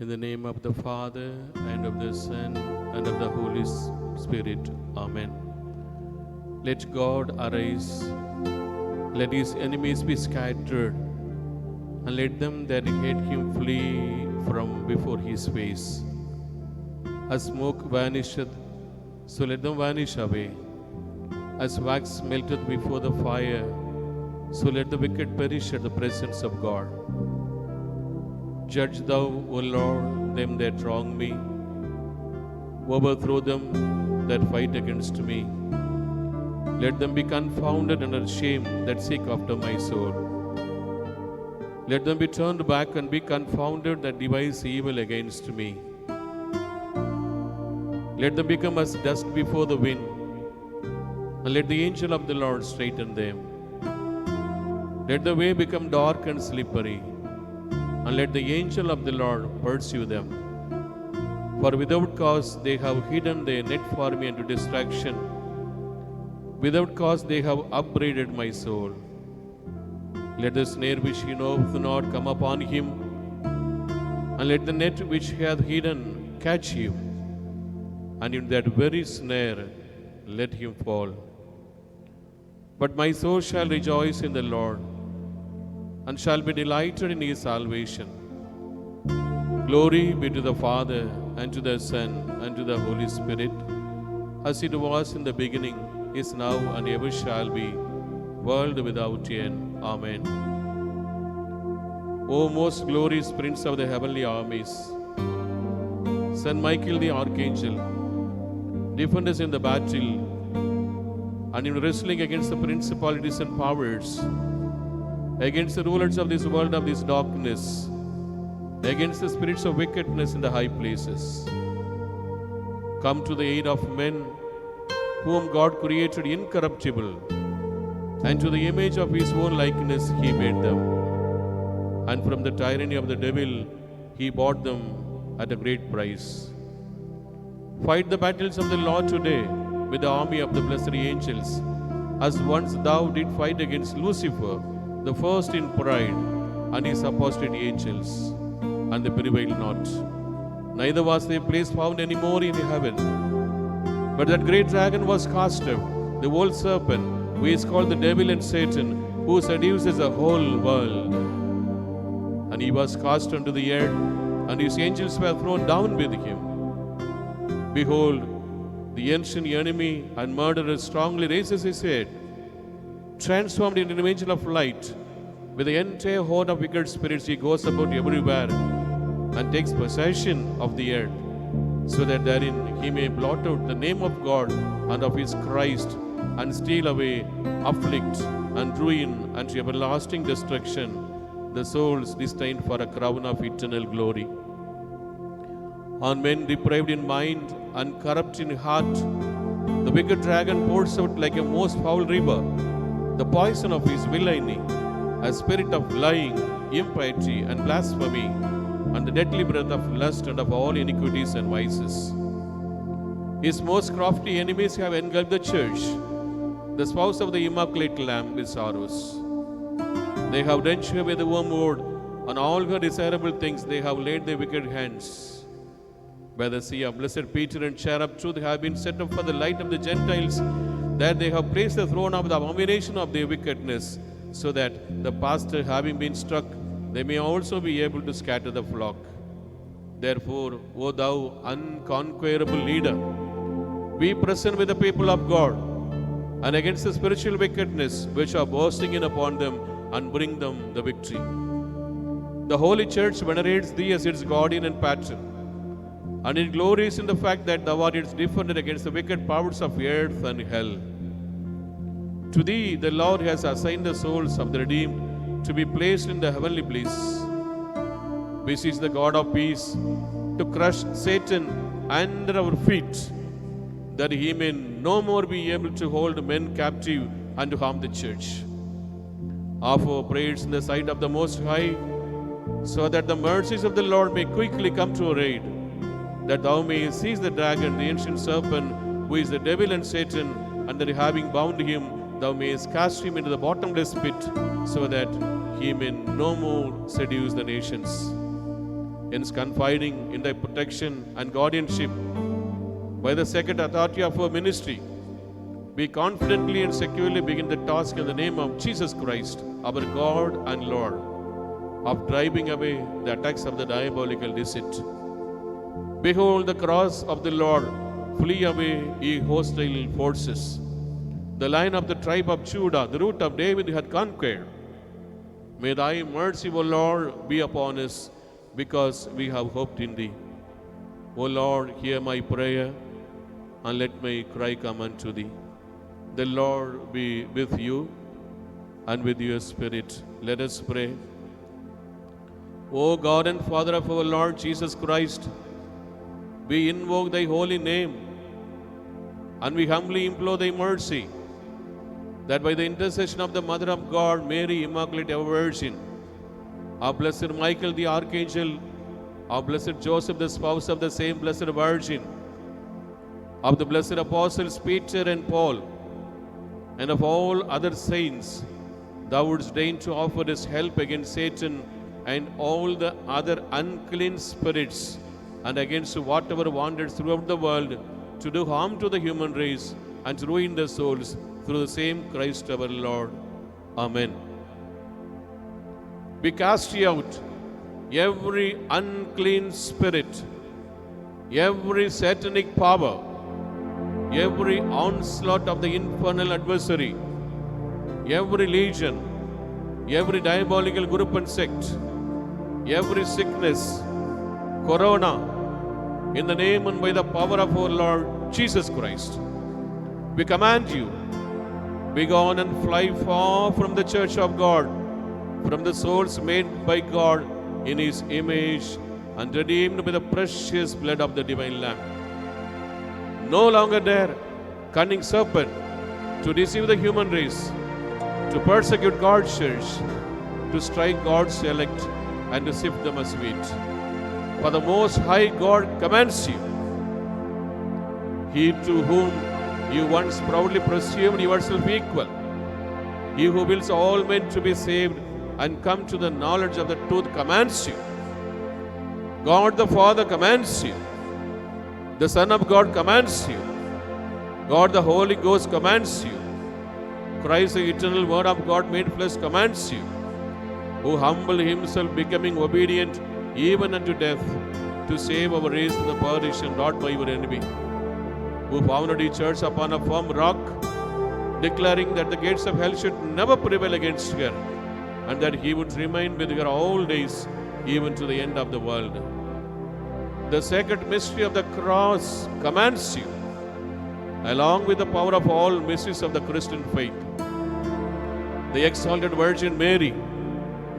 In the name of the Father, and of the Son, and of the Holy Spirit. Amen. Let God arise, let his enemies be scattered, and let them that hate him flee from before his face. As smoke vanisheth, so let them vanish away. As wax melteth before the fire, so let the wicked perish at the presence of God. Judge thou, O Lord, them that wrong me. Overthrow them that fight against me. Let them be confounded and ashamed that seek after my soul. Let them be turned back and be confounded that devise evil against me. Let them become as dust before the wind, and let the angel of the Lord straighten them. Let the way become dark and slippery, and let the angel of the Lord pursue them. For without cause they have hidden their net for me unto distraction. Without cause they have upbraided my soul. Let the snare which he knoweth not come upon him, and let the net which he hath hidden catch him, and in that very snare let him fall. But my soul shall rejoice in the Lord, and shall be delighted in his salvation. Glory be to the Father, and to the Son, and to the Holy Spirit, as it was in the beginning, is now, and ever shall be, world without end. Amen. O most glorious Prince of the heavenly armies, Saint Michael the Archangel, defend us in the battle, and in wrestling against the principalities and powers, against the rulers of this world of this darkness, against the spirits of wickedness in the high places. Come to the aid of men whom God created incorruptible, and to the image of his own likeness he made them. And from the tyranny of the devil he bought them at a great price. Fight the battles of the Lord today with the army of the blessed angels, as once thou did fight against Lucifer, the first in pride, and his apostate angels, and they prevailed not. Neither was their place found any more in heaven. But that great dragon was cast out, the old serpent, who is called the devil and Satan, who seduces the whole world. And he was cast unto the earth, and his angels were thrown down with him. Behold, the ancient enemy and murderer strongly raises his head, transformed into an angel of light. With the entire horde of wicked spirits he goes about everywhere and takes possession of the earth, so that therein he may blot out the name of God and of his Christ, and steal away, afflict, and ruin unto everlasting destruction the souls destined for a crown of eternal glory. On men depraved in mind and corrupt in heart, the wicked dragon pours out like a most foul river the poison of his villainy, a spirit of lying, impiety, and blasphemy, and the deadly breath of lust and of all iniquities and vices. His most crafty enemies have engulfed the church, the spouse of the Immaculate Lamb, with sorrows. They have drenched her with the wormwood, on all her desirable things they have laid their wicked hands. By the sea of blessed Peter and cherub truth have been set up for the light of the Gentiles, that they have placed the throne of the abomination of their wickedness, so that the pastor having been struck, they may also be able to scatter the flock. Therefore, O thou unconquerable leader, be present with the people of God, and against the spiritual wickedness which are bursting in upon them, and bring them the victory. The Holy Church venerates thee as its guardian and patron, and it glories in the fact that thou art its defender against the wicked powers of earth and hell. To thee the Lord has assigned the souls of the redeemed to be placed in the heavenly bliss. Beseech the God of peace to crush Satan under our feet, that he may no more be able to hold men captive and to harm the church. Offer prayers in the sight of the Most High, so that the mercies of the Lord may quickly come to our aid, that thou mayest seize the dragon, the ancient serpent, who is the devil and Satan, and that having bound him, thou mayest cast him into the bottomless pit, so that he may no more seduce the nations. Hence, confiding in thy protection and guardianship, by the second authority of our ministry, we confidently and securely begin the task in the name of Jesus Christ, our God and Lord, of driving away the attacks of the diabolical deceit. Behold the cross of the Lord, flee away, ye hostile forces. The Lion of the tribe of Judah, the root of David, hath conquered. May thy mercy, O Lord, be upon us, because we have hoped in thee. O Lord, hear my prayer, and let my cry come unto thee. The Lord be with you, and with your spirit. Let us pray. O God and Father of our Lord Jesus Christ, we invoke thy holy name, and we humbly implore thy mercy, that by the intercession of the Mother of God, Mary, Immaculate Ever Virgin, our blessed Michael the Archangel, our blessed Joseph, the spouse of the same blessed Virgin, of the blessed apostles Peter and Paul, and of all other saints, thou wouldst deign to offer us help against Satan and all the other unclean spirits, and against whatever wanders throughout the world to do harm to the human race and to ruin the souls, through the same Christ our Lord. Amen. We cast ye out every unclean spirit, every satanic power, every onslaught of the infernal adversary, every legion, every diabolical group and sect, every sickness, corona, in the name and by the power of our Lord Jesus Christ. We command you, be gone and fly far from the church of God, from the souls made by God in his image and redeemed by the precious blood of the divine Lamb. No longer dare, cunning serpent, to deceive the human race, to persecute God's church, to strike God's elect, and to sift them as wheat. For the Most High God commands you, he to whom you once proudly presumed yourself equal, he who wills all men to be saved and come to the knowledge of the truth commands you. God the Father commands you. The Son of God commands you. God the Holy Ghost commands you. Christ the eternal Word of God made flesh commands you, who humbled himself, becoming obedient even unto death, to save our race from the perdition wrought by your enemy, who founded his church upon a firm rock, declaring that the gates of hell should never prevail against her, and that he would remain with her all days, even to the end of the world. The sacred mystery of the cross commands you, along with the power of all mysteries of the Christian faith. The exalted Virgin Mary,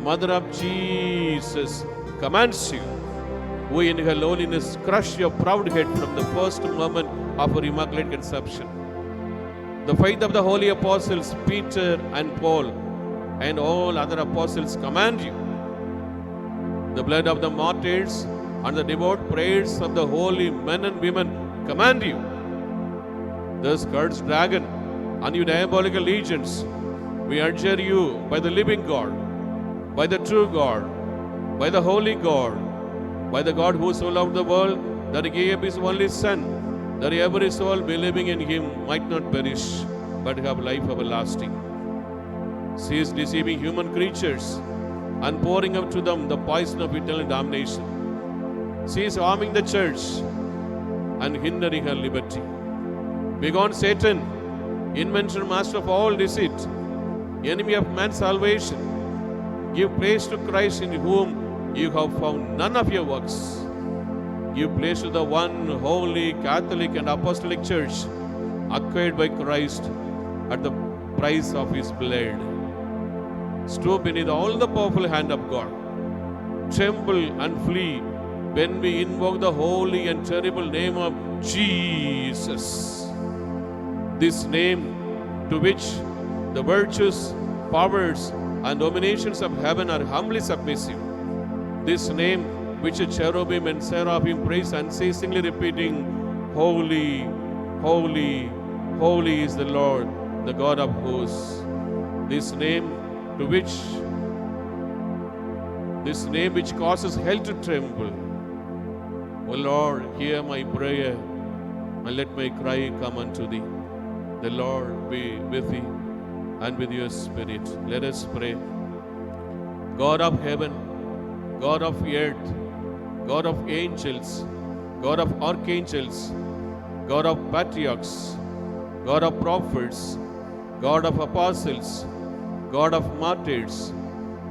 Mother of Jesus, commands you, who in her lowliness crushed your proud head from the first moment of her immaculate conception. The faith of the holy apostles Peter and Paul, and all other apostles command you. The blood of the martyrs and the devout prayers of the holy men and women command you. The scourged dragon and your diabolical legions, we adjure you by the living God, by the true God, by the holy God, by the God who so loved the world that he gave his only Son, that every soul believing in him might not perish, but have life everlasting. Cease deceiving human creatures and pouring out to them the poison of eternal damnation. Cease harming the church and hindering her liberty. Begone Satan, inventor, master of all deceit, enemy of man's salvation. Give place to Christ, in whom you have found none of your works. Give place to the one holy, Catholic and Apostolic Church, acquired by Christ at the price of his blood. Stoop beneath all the powerful hand of God. Tremble and flee when we invoke the holy and terrible name of Jesus. This name to which the virtues, powers, and dominations of heaven are humbly submissive. This name which the cherubim and seraphim praise unceasingly, repeating, Holy, holy, holy is the Lord, the God of hosts. This name which causes hell to tremble. O Lord, hear my prayer and let my cry come unto thee. The Lord be with thee and with your spirit. Let us pray. God of heaven, God of earth, God of angels, God of archangels, God of patriarchs, God of prophets, God of apostles, God of martyrs,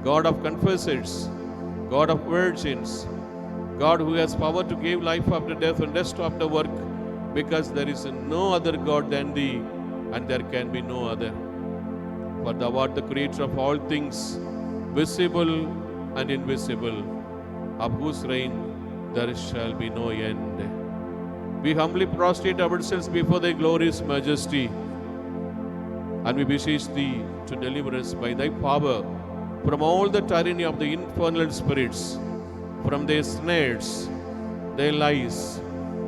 God of confessors, God of virgins, God who has power to give life after death and rest after work, because there is no other God than thee, and there can be no other. For thou art the creator of all things, visible and invisible, of whose reign there shall be no end. We humbly prostrate ourselves before thy glorious majesty, and we beseech thee to deliver us by thy power from all the tyranny of the infernal spirits, from their snares, their lies,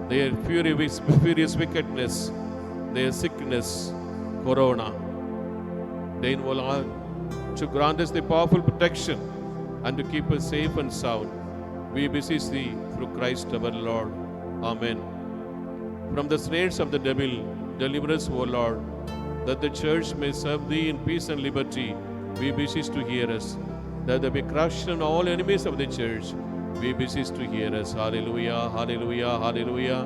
their furious wickedness, their sickness, corona. Deign, O Lord, to grant us the powerful protection and to keep us safe and sound. We beseech thee through Christ our Lord. Amen. From the snares of the devil, deliver us, O Lord, that the church may serve thee in peace and liberty. We beseech to hear us, that there be crushed on all enemies of the church. We beseech to hear us. Hallelujah, hallelujah, hallelujah,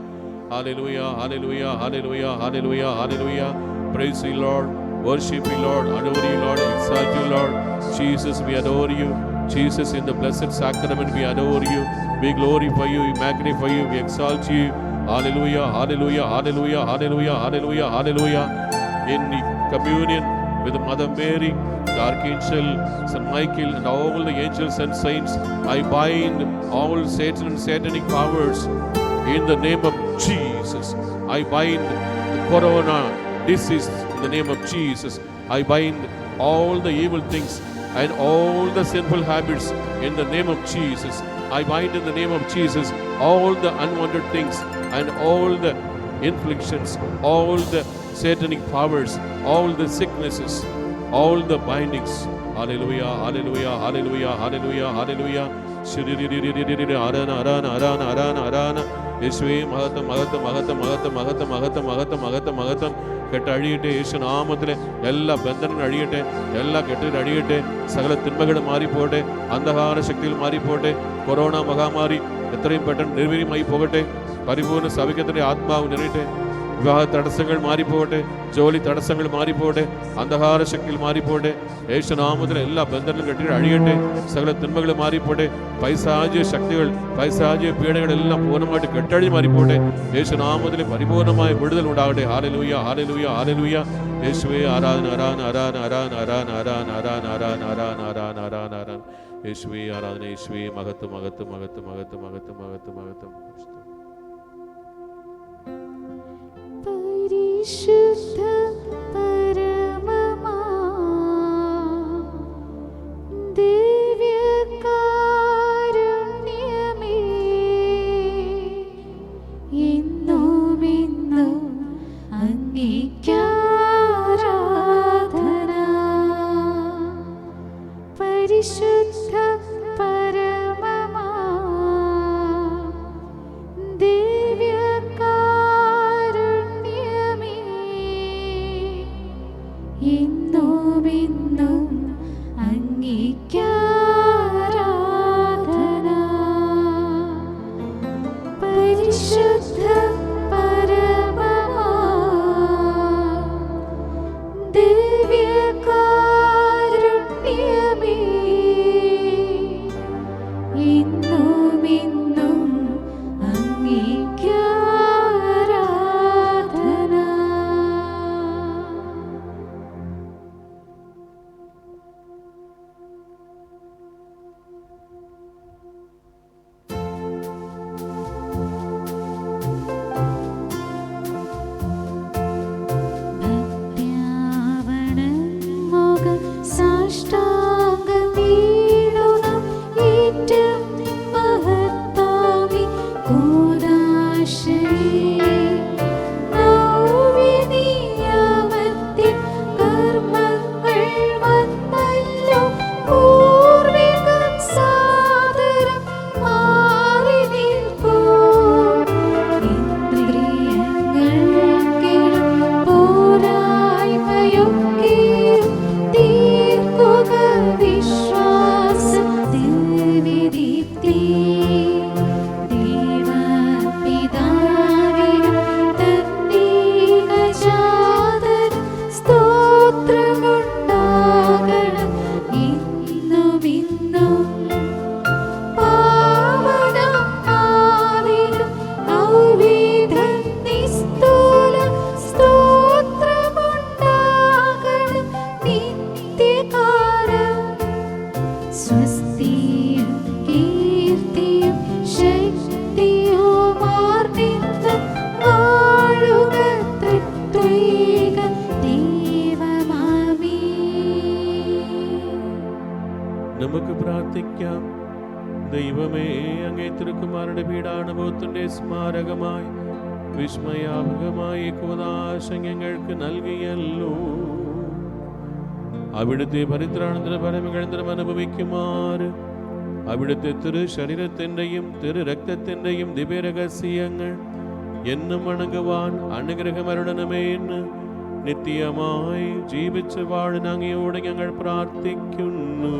hallelujah, hallelujah, hallelujah, hallelujah, hallelujah. Praise thee, Lord. Worship you, Lord. Adore you, Lord. Exalt you, Lord. Jesus, we adore you. Jesus, in the blessed sacrament, we adore you. We glorify you. We magnify you. We exalt you. Hallelujah, hallelujah, hallelujah, hallelujah, hallelujah, hallelujah. In communion with Mother Mary, the Archangel, St. Michael, and all the angels and saints, I bind all Satan and satanic powers in the name of Jesus. I bind the corona disease in the name of Jesus. I bind all the evil things and all the sinful habits in the name of Jesus. I bind in the name of Jesus all the unwanted things and all the inflictions, all the satanic powers, all the sicknesses, all the bindings. Hallelujah, hallelujah, hallelujah, hallelujah, hallelujah. Arana, arana, arana, arana, arana. Yeshua, Mahatam, Mahatam, Mahatam, Mahatam, Mahatam, Mahatam, Mahatam, Mahatam, Mahatam. കെട്ട് അഴിയട്ടെ. യേശു നാമത്തിലെ എല്ലാ ബന്ധനങ്ങളും അഴിയട്ടെ, എല്ലാ കെട്ടുകളും അഴിയട്ടെ. സകല തിന്മകളും മാറിപ്പോട്ടെ, അന്ധകാര ശക്തികൾ മാറിപ്പോട്ടെ. Corona മഹാമാരി എത്രയും പെട്ടെന്ന് നിർവീര്യമായി പോകട്ടെ. പരിപൂർണ്ണ സൗഖ്യത്തിന്റെ ആത്മാവ് നിറയട്ടെ. വിവാഹ തടസ്സങ്ങൾ മാറിപ്പോകട്ടെ, ജോലി തടസ്സങ്ങൾ മാറിപ്പോകട്ടെ, അന്ധകാര ശക്തികൾ മാറിപ്പോകട്ടെ. യേശുനാമത്തിൽ എല്ലാ ബന്ധങ്ങളും കെട്ടി അഴിയട്ടെ. സകല തിന്മകൾ മാറിപ്പോട്ടെ. പൈശാചിക ശക്തികൾ, പൈശാചിക പീഡകളെല്ലാം പൂർണ്ണമായിട്ട് കെട്ടഴിഞ്ഞ് മാറിപ്പോട്ടെ. യേശുനാമത്തിൽ പരിപൂർണമായ വിടുതൽ ഉണ്ടാകട്ടെ. Hallelujah, hallelujah, hallelujah. യേശുവേ ആരാധന, ആരാധന, ആരാധന, ആരാധന, ആരാധന, ആരാധന, ആരാധന, ആരാധന, ആരാധന, ആരാധന, ആരാധന. യേശുവേ ആരാധന, യേശുവേ മഹത്വം, മഹത്വം, മഹത്വം, മഹത്വം, മഹത്വം, മഹത്വം, മഹത്വം. പരിശുദ്ധ പരമമാ പരിശുദ്ധ പരമമാ ദിവ്യകാരുണ്യമേ, ഇന്നുമെന്നും അങ്ങേയ്ക്കാരാധന. പരിശുദ്ധ പരമമാ ദിവ്യകാരുണ്യമേ, ഇന്നുമെന്നും അങ്ങേയ്ക്കാരാധന. ഭക്ത്യാവണങ്ങുക സാഷ്ടാംഗമീടുക ഏറ്റം മഹത്താമി കൂദാശയേ. നവ്യനിയമത്തിൻ കർമ്മങ്ങൾ വന്നല്ലോ, പൂർവികം സാദരം മാറി നിൽക്കൂ. ഇന്ദ്രിയങ്ങൾക്കിടും പോരായ്മയൊക്കെയും തീർക്കുക വിശ്വാസ ദിവ്യദീപ്തി. ദൈവപിതാവിനും തന്നേകജാതനും സ്തോത്രമുണ്ടാകണം ഇന്നുമിന്നും. പാവനം ആവിലും ഔവിധം നിസ്തുലം സ്തോത്രമുണ്ടാകണം നിത്യകാലം. സ്വസ്തിയും കീർത്തിയും ശക്തിയുമാർന്നിന്ന് വാഴുക ത്രിത്വൈക ദൈവമാമീൻ. നമുക്ക് പ്രാർത്ഥിക്കാം. ദൈവമേ, അങ്ങേ തിരുക്കുമാരന്റെ പീഡാനുഭവത്തിന്റെ സ്മാരകമായി വിസ്മയാഭകമായ കൂദാശങ്ങൾക്ക് നൽകിയല്ലോ. അവിടുത്തെ പരിത്രാണത്തിന് ഫലമിഴന്തരം അനുഭവിക്കുമാറ് അവിടുത്തെ തിരു ശരീരത്തിൻ്റെയും തിരു രക്തത്തിൻ്റെയും ദിവ്യരഹസ്യങ്ങൾ എന്നും വണങ്ങുവാൻ അനുഗ്രഹമരുടണമേന്ന് നിത്യമായി ജീവിച്ച് വാഴുന്ന അങ്ങയോട് ഞങ്ങൾ പ്രാർത്ഥിക്കുന്നു.